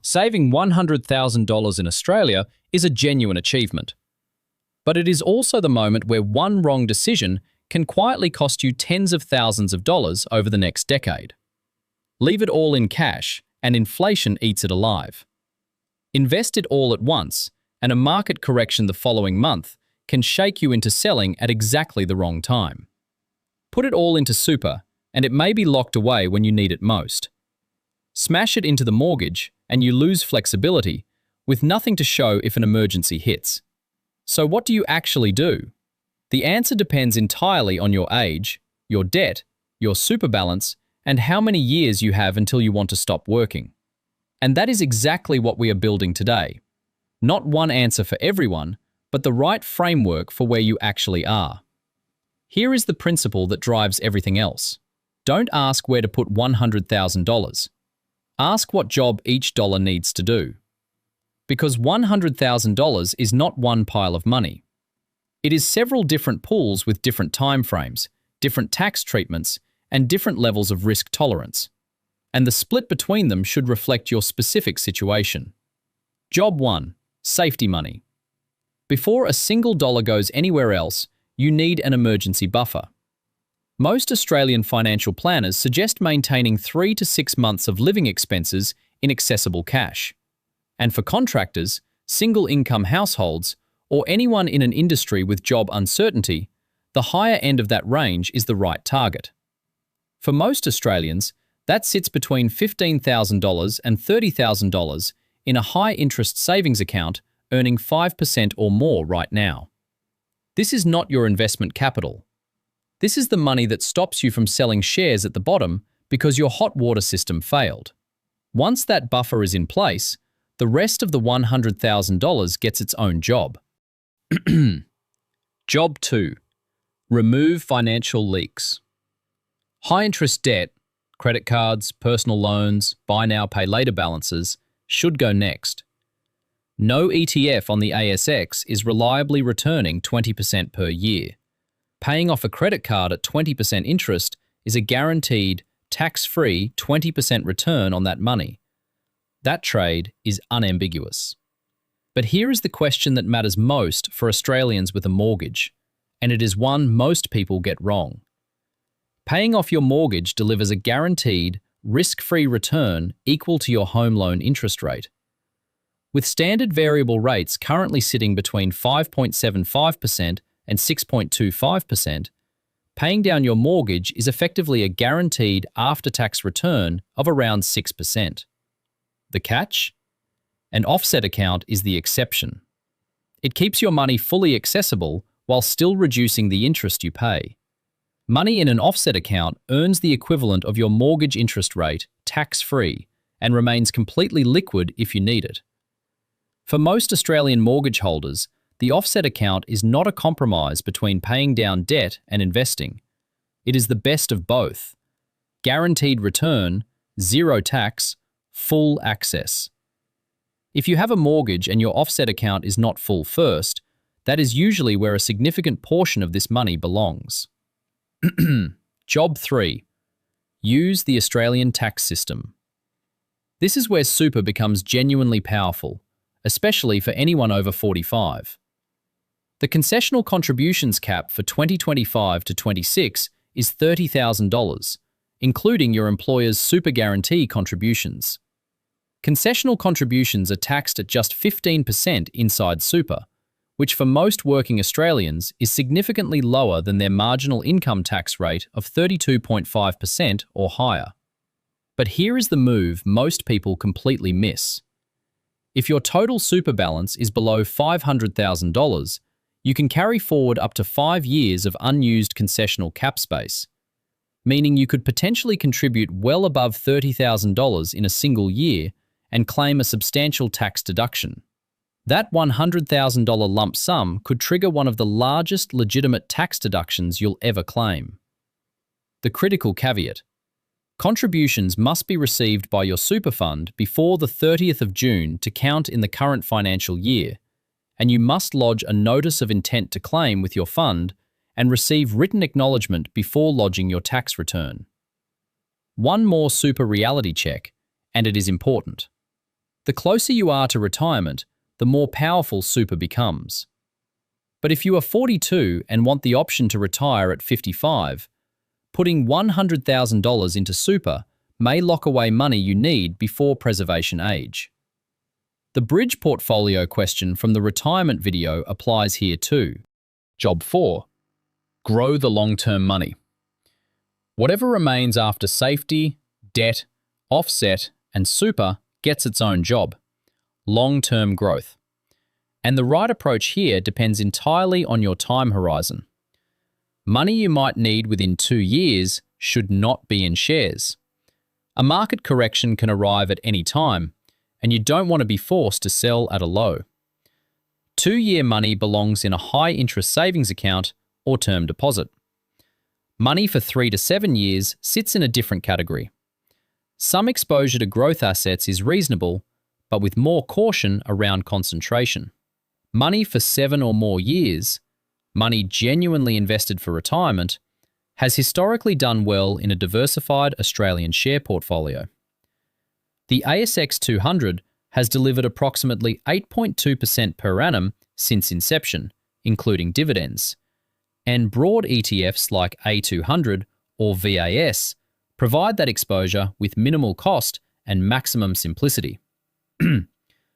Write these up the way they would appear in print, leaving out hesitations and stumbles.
Saving $100,000 in Australia is a genuine achievement. But it is also the moment where one wrong decision can quietly cost you tens of thousands of dollars over the next decade. Leave it all in cash, and inflation eats it alive. Invest it all at once, and a market correction the following month can shake you into selling at exactly the wrong time. Put it all into super, and it may be locked away when you need it most. Smash it into the mortgage, and you lose flexibility, with nothing to show if an emergency hits. So what do you actually do? The answer depends entirely on your age, your debt, your super balance, and how many years you have until you want to stop working. And that is exactly what we are building today. Not one answer for everyone, but the right framework for where you actually are. Here is the principle that drives everything else. Don't ask where to put $100,000. Ask what job each dollar needs to do. Because $100,000 is not one pile of money. It is several different pools with different time frames, different tax treatments, and different levels of risk tolerance. And the split between them should reflect your specific situation. Job 1. Safety money. Before a single dollar goes anywhere else, you need an emergency buffer. Most Australian financial planners suggest maintaining 3 to 6 months of living expenses in accessible cash. And for contractors, single-income households, or anyone in an industry with job uncertainty, the higher end of that range is the right target. For most Australians, that sits between $15,000 and $30,000 in a high-interest savings account earning 5% or more right now. This is not your investment capital. This is the money that stops you from selling shares at the bottom because your hot water system failed. Once that buffer is in place, the rest of the $100,000 gets its own job. Job 2. Remove financial leaks. High-interest debt, credit cards, personal loans, buy now, pay later balances should go next. No ETF on the ASX is reliably returning 20% per year. Paying off a credit card at 20% interest is a guaranteed, tax-free 20% return on that money. That trade is unambiguous. But here is the question that matters most for Australians with a mortgage, and it is one most people get wrong. Paying off your mortgage delivers a guaranteed, risk-free return equal to your home loan interest rate. With standard variable rates currently sitting between 5.75% and 6.25%, paying down your mortgage is effectively a guaranteed after-tax return of around 6%. The catch? An offset account is the exception. It keeps your money fully accessible while still reducing the interest you pay. Money in an offset account earns the equivalent of your mortgage interest rate, tax-free, and remains completely liquid if you need it. For most Australian mortgage holders, the offset account is not a compromise between paying down debt and investing. It is the best of both. Guaranteed return, zero tax, full access. If you have a mortgage and your offset account is not full first, that is usually where a significant portion of this money belongs. Job 3. Use the Australian tax system. This is where super becomes genuinely powerful, especially for anyone over 45. The concessional contributions cap for 2025 to 26 is $30,000, including your employer's super guarantee contributions. Concessional contributions are taxed at just 15% inside super, which for most working Australians is significantly lower than their marginal income tax rate of 32.5% or higher. But here is the move most people completely miss. If your total super balance is below $500,000, you can carry forward up to 5 years of unused concessional cap space, meaning you could potentially contribute well above $30,000 in a single year and claim a substantial tax deduction. That $100,000 lump sum could trigger one of the largest legitimate tax deductions you'll ever claim. The critical caveat: contributions must be received by your super fund before the 30th of June to count in the current financial year, and you must lodge a notice of intent to claim with your fund and receive written acknowledgement before lodging your tax return. One more super reality check, and it is important. The closer you are to retirement, the more powerful super becomes. But if you are 42 and want the option to retire at 55, putting $100,000 into super may lock away money you need before preservation age. The bridge portfolio question from the retirement video applies here too. Job 4. Grow the long-term money. Whatever remains after safety, debt, offset, and super gets its own job: long-term growth. And the right approach here depends entirely on your time horizon. Money you might need within 2 years should not be in shares. A market correction can arrive at any time, and you don't want to be forced to sell at a low. 2-year money belongs in a high-interest savings account or term deposit. Money for 3 to 7 years sits in a different category. Some exposure to growth assets is reasonable, but with more caution around concentration. Money for 7 or more years, money genuinely invested for retirement, has historically done well in a diversified Australian share portfolio. The ASX 200 has delivered approximately 8.2% per annum since inception, including dividends, and broad ETFs like A200 or VAS provide that exposure with minimal cost and maximum simplicity.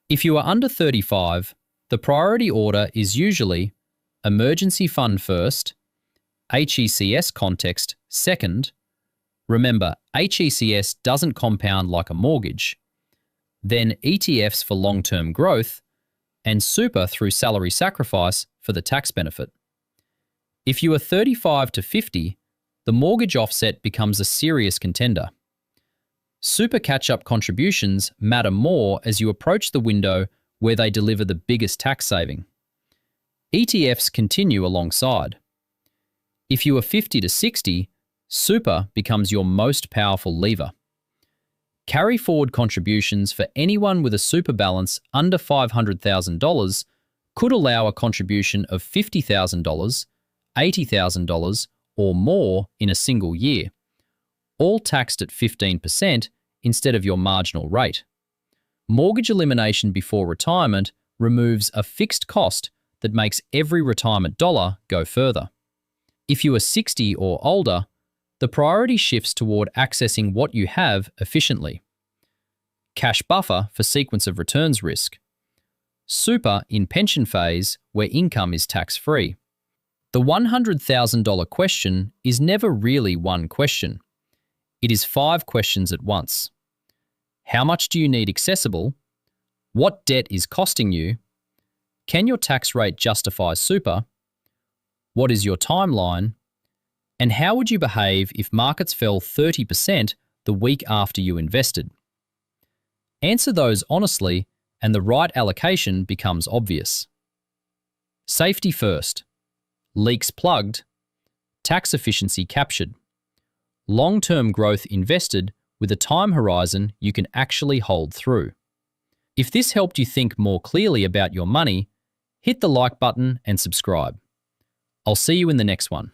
If you are under 35, the priority order is usually emergency fund first, HECS context second. Remember, HECS doesn't compound like a mortgage. Then ETFs for long-term growth, and super through salary sacrifice for the tax benefit. If you are 35 to 50, the mortgage offset becomes a serious contender. Super catch-up contributions matter more as you approach the window where they deliver the biggest tax saving. ETFs continue alongside. If you are 50 to 60, super becomes your most powerful lever. Carry forward contributions for anyone with a super balance under $500,000 could allow a contribution of $50,000, $80,000 or more in a single year, all taxed at 15% instead of your marginal rate. Mortgage elimination before retirement removes a fixed cost that makes every retirement dollar go further. If you are 60 or older, the priority shifts toward accessing what you have efficiently. Cash buffer for sequence of returns risk. Super in pension phase where income is tax-free. The $100,000 question is never really one question. It is 5 questions at once. How much do you need accessible? What debt is costing you? Can your tax rate justify super? What is your timeline? And how would you behave if markets fell 30% the week after you invested? Answer those honestly, and the right allocation becomes obvious. Safety first. Leaks plugged. Tax efficiency captured. Long-term growth invested with a time horizon you can actually hold through. If this helped you think more clearly about your money, hit the like button and subscribe. I'll see you in the next one.